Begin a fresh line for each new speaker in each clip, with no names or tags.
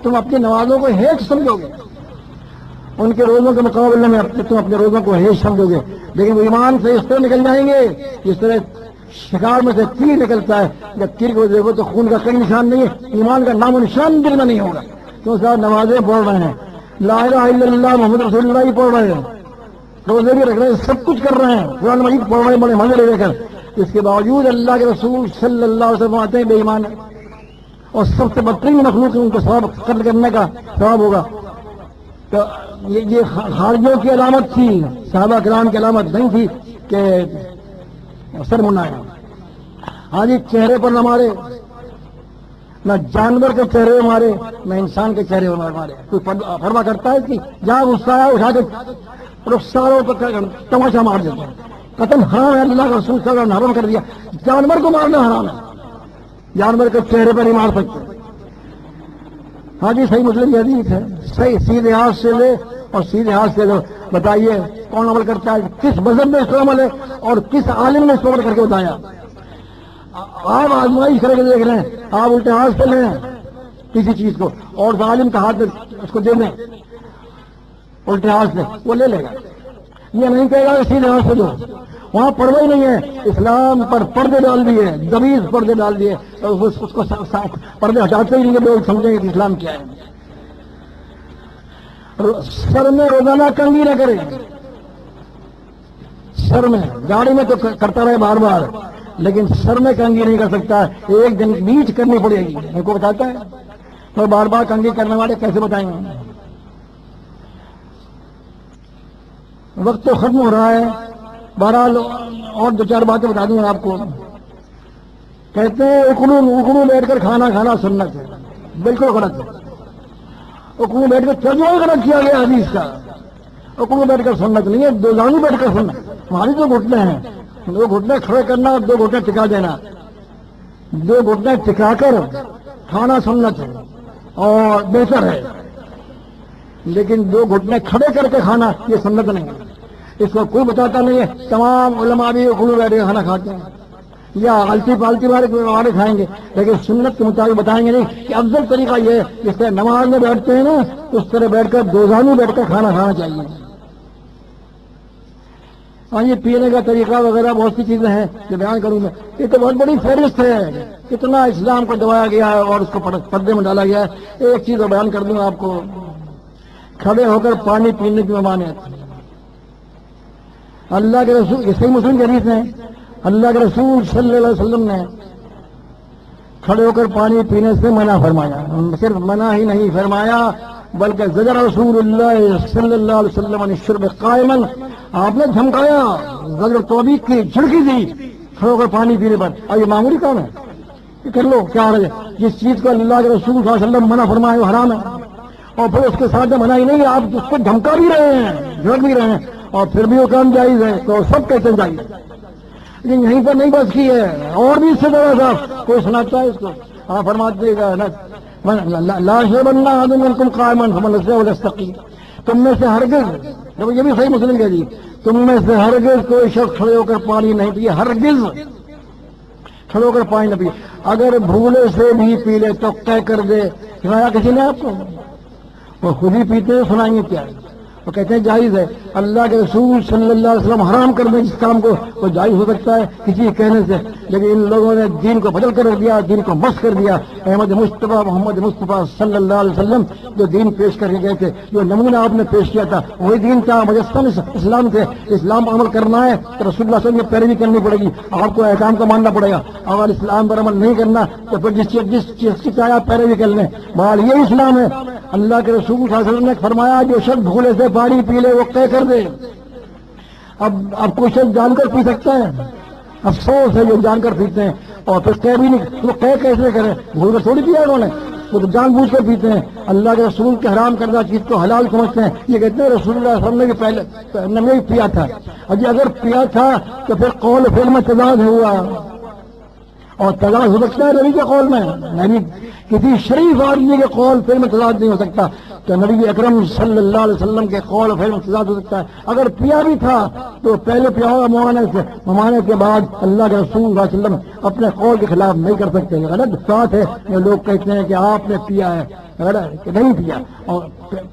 تم اپنی نمازوں کو ہیچ سمجھو گے، ان کے روزوں کے مقابلے میں تم اپنے روزوں کو ہیچ سمجھو گے، لیکن وہ ایمان سے اس طرح نکل جائیں گے جس طرح شکار میں سے تیر نکلتا ہے، جب تیر کو دیکھو تو خون کا کوئی نشان نہیں ہے، ایمان کا نام و نشان دل میں نہیں ہوگا. کیوں صاحب نمازیں پڑھ رہے ہیں، لا الہ الا اللہ محمد رسول اللہ ہی پڑھ رہے ہیں، روزے بھی رکھ رہے ہیں، سب کچھ کر رہے ہیں، قرآن مجید پڑھ رہے ہیں بڑے مزے لے کر، اس کے باوجود اللہ کے رسول صلی اللہ علیہ وسلم آتے ہیں بے ایمان ہے، اور سب سے بدترین مخلوق ان کو ثواب قتل کرنے کا ثواب ہوگا. تو یہ خارجیوں کی علامت تھی، صحابہ کرام کی علامت نہیں تھی کہ سر منا ہے. ہاں جی، چہرے پر نہ مارے، نہ جانور کے چہرے مارے، نہ انسان کے چہرے مارے. کوئی پرواہ کرتا ہے کہ جہاں غصہ آیا اٹھا کے رخساروں پر تماشا مار دیتے ہیں. قتل حرام ہے، اللہ کا رسول صلی اللہ علیہ وسلم نے حرام کر دیا. جانور کو مارنا حرام ہے، جانور کے چہرے پر نہیں مار سکتے. ہاں جی، صحیح مسلم کی حدیث ہے، صحیح سیدھے ہاتھ سے لے اور سیدھے ہاتھ سے لو. بتائیے کون عمل کرتا ہے؟ کس مذہب میں اس پر عمل ہے اور کس عالم نے اس پر عمل کر کے بتایا؟ آپ آزمائش کر کے دیکھ رہے ہیں، آپ الٹے ہاتھ سے لیں کسی چیز کو اور ظالم کا ہاتھ اس کو دے دیں الٹے ہاتھ سے، وہ لے لے گا. یہ نہیں کہے گا کہ سیدھے ہاتھ سے دو، وہاں پردہ ہی نہیں ہے. اسلام پر پردے ڈال دیے، دبیز پردے ڈال دیے، اس کو پردے ہٹاتے ہی نہیں کہ لوگ سمجھیں گے کہ اسلام کیا ہے. سر میں روزانہ کنگھی نہ کرے، سر میں، گاڑی میں تو کرتا رہے بار بار، لیکن سر میں کنگھی نہیں کر سکتا. ایک دن بیچ کرنی پڑے گی. میرے کو بتاتا ہے تو بار بار کنگھی کرنے والے کیسے بتائیں گے؟ وقت تو ختم ہو رہا ہے. بہرحال اور دو چار باتیں بتا دوں آپ کو. کہتے ہیں اکڑوں بیٹھ کر کھانا کھانا سنت ہے. بالکل غلط ہے. اکڑوں بیٹھ کر ترجمہ غلط کیا گیا حدیث کا. اکڑوں بیٹھ کر سنت نہیں ہے، دو زانو بیٹھ کر سننا. ہماری تو گھٹنے ہیں، دو گھٹنے کھڑے کرنا اور دو گھٹنے ٹکا دینا. دو گھٹنے ٹکا کر کھانا سنت ہے اور بہتر ہے، لیکن دو گھٹنے کھڑے کر کے کھانا یہ سنت نہیں ہے. اس کو کوئی بتاتا نہیں ہے. تمام علماء بھی اکڑوں بیٹھ کے کھانا کھاتے ہیں یا غلطی پالتی والے کھائیں گے، لیکن سنت کے مطابق بتائیں گے نہیں کہ افضل طریقہ یہ ہے جس طرح نماز میں بیٹھتے ہیں نا اس طرح بیٹھ کر دو زانو بیٹھ کر کھانا کھانا چاہیے. ہاں یہ پینے کا طریقہ وغیرہ بہت سی چیزیں ہیں جو بیان کروں میں. یہ تو بہت بڑی فہرست ہے، کتنا اسلام کو دبایا گیا ہے اور اس کو پردے میں ڈالا گیا ہے. ایک چیز بیان کر دوں آپ کو. کھڑے ہو کر پانی پینے کی ممانعت. اللہ کے رسول، یہ صحیح مسلم کی حدیث ہے، اللہ کے رسول صلی اللہ علیہ وسلم نے کھڑے ہو کر پانی پینے سے منع فرمایا. صرف منع ہی نہیں فرمایا بلکہ زجر رسول اللہ صلی اللہ علیہ وسلم عن الشرب قائما. آپ نے دھمکایا، زجر توبیق کی، جھڑکی دی کھڑے ہو کر پانی پینے پر. اور یہ معمولی کام ہے، یہ کر لو کیا حرج ہے؟ جس چیز کو اللہ کے رسول صلی اللہ علیہ وسلم منع فرمائے وہ حرام ہے، اور پھر اس کے ساتھ منع ہی نہیں، آپ اس کو دھمکا بھی رہے ہیں، جھڑک بھی رہے ہیں، اور پھر بھی وہ کام جائز ہے تو سب کہتے ہیں جائز. لیکن یہیں پر نہیں بس کی ہے، اور بھی اس سے بڑا تھا. کوئی سناتا ہے اس کو؟ ہاں فرماتے گا لا يشربن احد منكم قائما فمن نسيه فليستقيم. تم میں سے ہرگز، یہ بھی صحیح مسلم کہہ دی، تم میں سے ہرگز کوئی شخص کھڑے ہو کر پانی نہیں پیے، ہرگز کھڑے ہو کر پانی نہ پیے. اگر بھولے سے بھی پی لے تو طے کر دے. سنایا کسی نے آپ کو؟ وہ خود ہی پیتے ہیں، سنائیں گے کیا؟ وہ کہتے ہیں جائز ہے. اللہ کے رسول صلی اللہ علیہ وسلم حرام کر دیں جس کام کو وہ جائز ہو سکتا ہے کسی کے کہنے سے، لیکن ان لوگوں نے دین کو بدل کر رکھ دیا، دین کو مست کر دیا. احمد مصطفیٰ محمد مصطفیٰ صلی اللہ علیہ وسلم جو دین پیش کر کے گئے تھے، جو نمونہ آپ نے پیش کیا تھا وہی دین تھا، مجسم اسلام تھے. اسلام پر عمل کرنا ہے تو رسول اللہ صلی اللہ علیہ وسلم کی پیروی کرنی پڑے گی، آپ کو احکام کو ماننا پڑے گا. اگر اسلام پر عمل نہیں کرنا تو پھر جس چیز کی چاہے آپ پیروی کر لیں، بہرحال یہ اسلام ہے. اللہ کے رسول صلی اللہ علیہ وسلم نے فرمایا جو شخص بھولے سے پانی پی لے وہ طے کر دے. اب کوئی شخص جان کر پی سکتا ہے؟ افسوس ہے جو جان کر پیتے ہیں اور پھر طے بھی نہیں. وہ طے کیسے کریں؟ بھول کر تھوڑی پیا انہوں نے، وہ تو جان بوجھ کر پیتے ہیں. اللہ کے رسول کے حرام کردہ چیز کو حلال سمجھتے ہیں. یہ کہتے ہیں رسول اللہ صلی اللہ علیہ وسلم نے پہلے نے پیا تھا. اگر پیا تھا تو پھر قول فعل میں تضاد ہوا، اور تضاد ہو سکتا ہے نبی کے قول میں، یعنی کسی شریف آدمی کے قول فعل میں تضاد نہیں ہو سکتا، تو نبی اکرم صلی اللہ علیہ وسلم کے قول و فعل میں تضاد ہو سکتا ہے. اگر پیا بھی تھا تو پہلے پیا ہوگا ممانعت سے، ممانعت کے بعد اللہ کے رسول صلی اللہ علیہ وسلم اپنے قول کے خلاف نہیں کر سکتے. غلط بات ہے یہ لوگ کہتے ہیں کہ آپ نے پیا ہے، کہ نہیں کیا، اور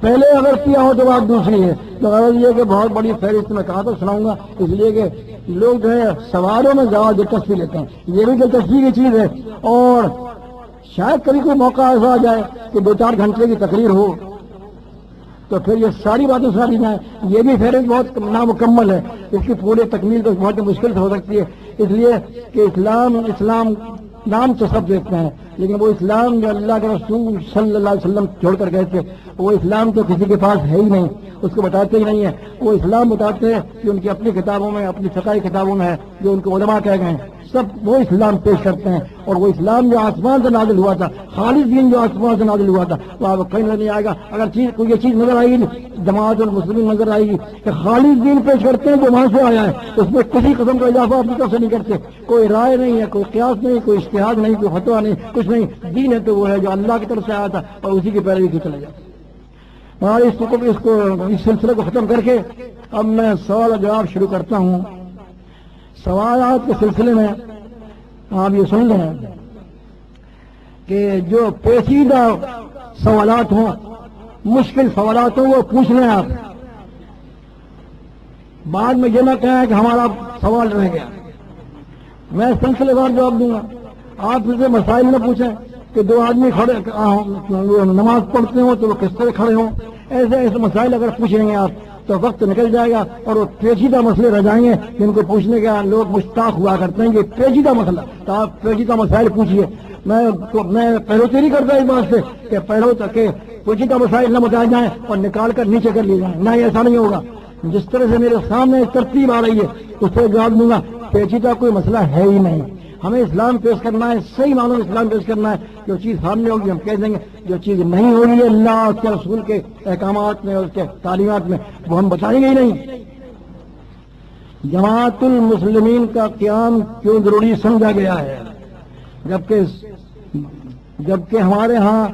پہلے اگر کیا ہو تو بات دوسری ہے. تو غرض یہ کہ بہت بڑی فہرست میں کہا تو سناؤں گا، اس لیے کہ لوگ جو ہے سوالوں میں زیادہ دلچسپی لیتے ہیں. یہ بھی دلچسپی کی چیز ہے، اور شاید کبھی کوئی موقع ایسا آ جائے کہ 2-4 گھنٹے کی تقریر ہو تو پھر یہ ساری باتیں ساری جائیں. یہ بھی فہرست بہت نامکمل ہے، اس کی پورے تکمیل تو بہت مشکل سے ہو سکتی ہے، اس لیے کہ اسلام نام تو سب دیکھتے ہیں، لیکن وہ اسلام جو اللہ کے رسول صلی اللہ علیہ وسلم چھوڑ کر گئے تھے، وہ اسلام تو کسی کے پاس ہے ہی نہیں، اس کو بتاتے ہی نہیں ہے. وہ اسلام بتاتے ہیں کہ ان کی اپنی کتابوں میں، اپنی فقہی کتابوں میں ہے، جو ان کو علماء کہہ گئے ہیں، سب وہ اسلام پیش کرتے ہیں. اور وہ اسلام جو آسمان سے نازل ہوا تھا، خالص دین جو آسمان سے نازل ہوا تھا، وہ آپ کو کہیں نظر نہیں آئے گا. اگر کوئی یہ چیز نظر آئے گی، جماعت المسلمین نظر آئے گی کہ خالص دین پیش کرتے ہیں جو وہاں سے آیا ہے، اس میں کسی قسم کا اضافہ اپنی طرف سے نہیں کرتے، کوئی رائے نہیں ہے، کوئی قیاس نہیں، کوئی اجتہاد نہیں، کوئی فتویٰ نہیں، کچھ نہیں. دین ہے تو وہ ہے جو اللہ کی طرف سے آیا تھا، اور اسی کی پیروی کی چلے جاتے. اور اس سلسلے کو ختم کر کے اب میں سوال و جواب شروع کرتا ہوں. سوالات کے سلسلے میں آپ یہ سن لیں کہ جو پیچیدہ سوالات ہوں، مشکل سوالات ہوں، وہ پوچھ لیں آپ. بعد میں یہ نہ کہیں کہ ہمارا سوال رہ گیا. میں سلسلے وار جواب دوں گا. آپ سے مسائل نہ پوچھیں کہ 2 آدمی کھڑے نماز پڑھتے ہوں تو وہ کس طرح کھڑے ہوں. ایسے مسائل اگر پوچھیں گے آپ تو وقت نکل جائے گا، اور وہ پیچیدہ مسئلے رہ جائیں گے جن کو پوچھنے کا لوگ مشتاق ہوا کرتے ہیں کہ پیچیدہ مسئلہ. تو آپ پیچیدہ مسائل پوچھیے. میں پہلوتی نہیں کرتا اس بات سے کہ پہلو تک کہ پیچیدہ مسائل نہ بتائے جائیں اور نکال کر نیچے کر لیے جائیں. نہ ایسا نہیں ہوگا. جس طرح سے میرے سامنے ترتیب آ رہی ہے اس سے جواب دوں گا. پیچیدہ کوئی مسئلہ ہے ہی نہیں. ہمیں اسلام پیش کرنا ہے، صحیح معنوں میں اسلام پیش کرنا ہے. جو چیز سامنے ہوگی ہم کہہ دیں گے، جو چیز نہیں ہوگی اللہ اس کے رسول کے احکامات میں، اس کے تعلیمات میں، وہ ہم بتائیں گے ہی نہیں. جماعت المسلمین کا قیام کیوں ضروری سمجھا گیا ہے، جبکہ ہمارے ہاں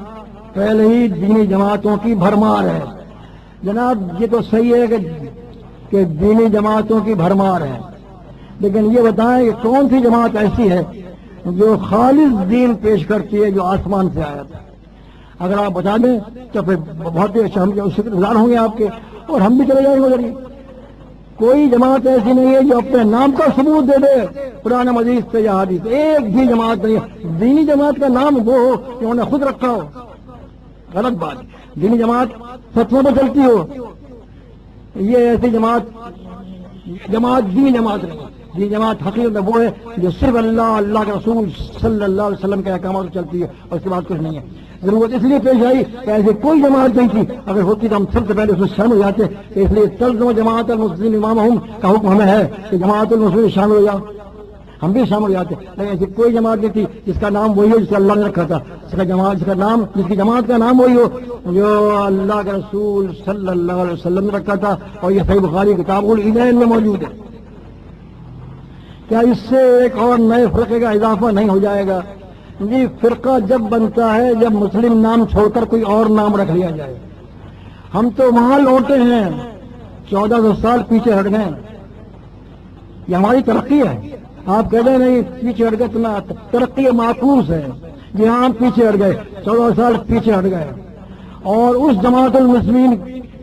پہلے ہی دینی جماعتوں کی بھرمار ہے. جناب یہ تو صحیح ہے کہ دینی جماعتوں کی بھرمار ہے، لیکن یہ بتائیں کہ کون سی جماعت ایسی ہے جو خالص دین پیش کرتی ہے جو آسمان سے آیا تھا. اگر آپ بتا دیں تو پھر بہت ہی اچھا، ہم شکر گزار ہوں گے آپ کے، اور ہم بھی چلے جائیں گے ادھر. کوئی جماعت ایسی نہیں ہے جو اپنے نام کا ثبوت دے دے قرآن مجید سے یا حدیث. ایک بھی جماعت نہیں ہے. دینی جماعت کا نام وہ ہو کہ انہوں نے خود رکھا ہو، غلط بات. دینی جماعت فتووں پہ چلتی ہو، یہ ایسی جماعت دینی جماعت نہیں ہے. یہ جماعت حقیقت وہ ہے جو صرف اللہ کے رسول صلی اللہ علیہ وسلم کے احکامات چلتی ہے، اور اس کے بعد کچھ نہیں ہے. ضرورت اس لیے پیش آئی کہ ایسی کوئی جماعت نہیں تھی. اگر ہوتی تو ہم سب سے پہلے اس میں شامل ہو جاتے. اس لیے تلزم جماعت المسلمین امامہم کا حکم ہمیں ہے کہ جماعت المسلمین شامل ہو جاؤ. ہم بھی شامل ہو جاتے، لیکن ایسی کوئی جماعت نہیں تھی جس کا نام وہی ہو جس کا اللہ نے رکھا تھا، جس کی جماعت کا نام وہی ہو جو اللہ کے رسول صلی اللہ علیہ وسلم نے رکھا تھا. اور یہ صحیح بخاری کتاب الایمان میں موجود ہے. کیا اس سے ایک اور نئے فرقے کا اضافہ نہیں ہو جائے گا؟ جی، فرقہ جب بنتا ہے جب مسلم نام چھوڑ کر کوئی اور نام رکھ لیا جائے. ہم تو وہاں لوٹے ہیں، 1400 سال پیچھے ہٹ گئے. یہ ہماری ترقی ہے. آپ کہہ رہے نہیں پیچھے ہٹ گئے، اتنا ترقی معکوس ہے. جی ہاں، پیچھے ہٹ گئے، 14 سال پیچھے ہٹ گئے، اور اس جماعت المسلمین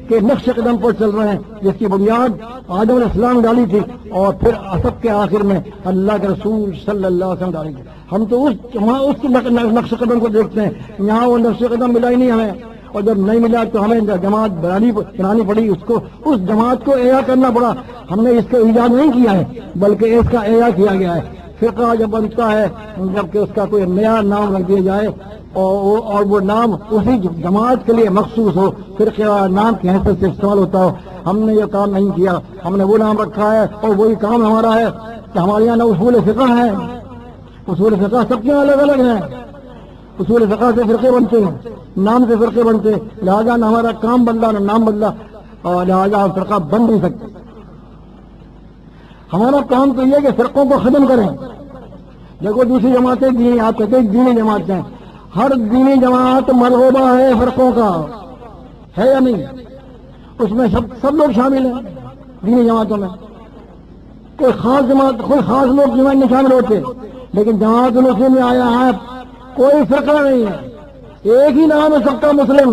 کے نقش قدم پر چل رہے ہیں جس کی بنیاد آدم علیہ السلام ڈالی تھی، اور پھر سب کے آخر میں اللہ کے رسول صلی اللہ علیہ وسلم ڈالی تھی. ہم تو اس نقش قدم کو دیکھتے ہیں. یہاں وہ نقش قدم ملا ہی نہیں ہمیں، اور جب نہیں ملا تو ہمیں جماعت بنانی پڑی. اس جماعت کو احیا کرنا پڑا. ہم نے اس کا ایجاد نہیں کیا ہے بلکہ اس کا احیا کیا گیا ہے. فرقہ جب بنتا ہے جبکہ اس کا کوئی نیا نام رکھ دیا جائے اور وہ نام اسی جماعت کے لیے مخصوص ہو، فرقہ نام کی حیثیت سے استعمال ہوتا ہو. ہم نے یہ کام نہیں کیا. ہم نے وہ نام رکھا ہے اور وہی کام ہمارا ہے کہ ہمارے یہاں نہ اصول فقہ ہے. اصول فقہ سب کے الگ الگ ہیں. اصول فقہ سے فرقے بنتے ہیں، نام سے فرقے بنتے ہیں. لہٰذا نہ ہمارا کام بدلا نہ نام بدلا، اور لہٰذا ہم فرقہ بن نہیں سکتے. ہمارا کام تو یہ کہ فرقوں کو ختم کریں. دیکھو دوسری جماعتیں دینی، آپ کہتے ہیں دینی جماعتیں، ہر دینی جماعت مرغوبہ ہے فرقوں کا، ہے یا نہیں؟ اس میں سب لوگ شامل ہیں دینی جماعتوں میں. کوئی خاص لوگ جماعت نہیں شامل ہوتے، لیکن جماعت المسلمین میں آیا ہے کوئی فرقہ نہیں ہے، ایک ہی نام ہے سب کا مسلم،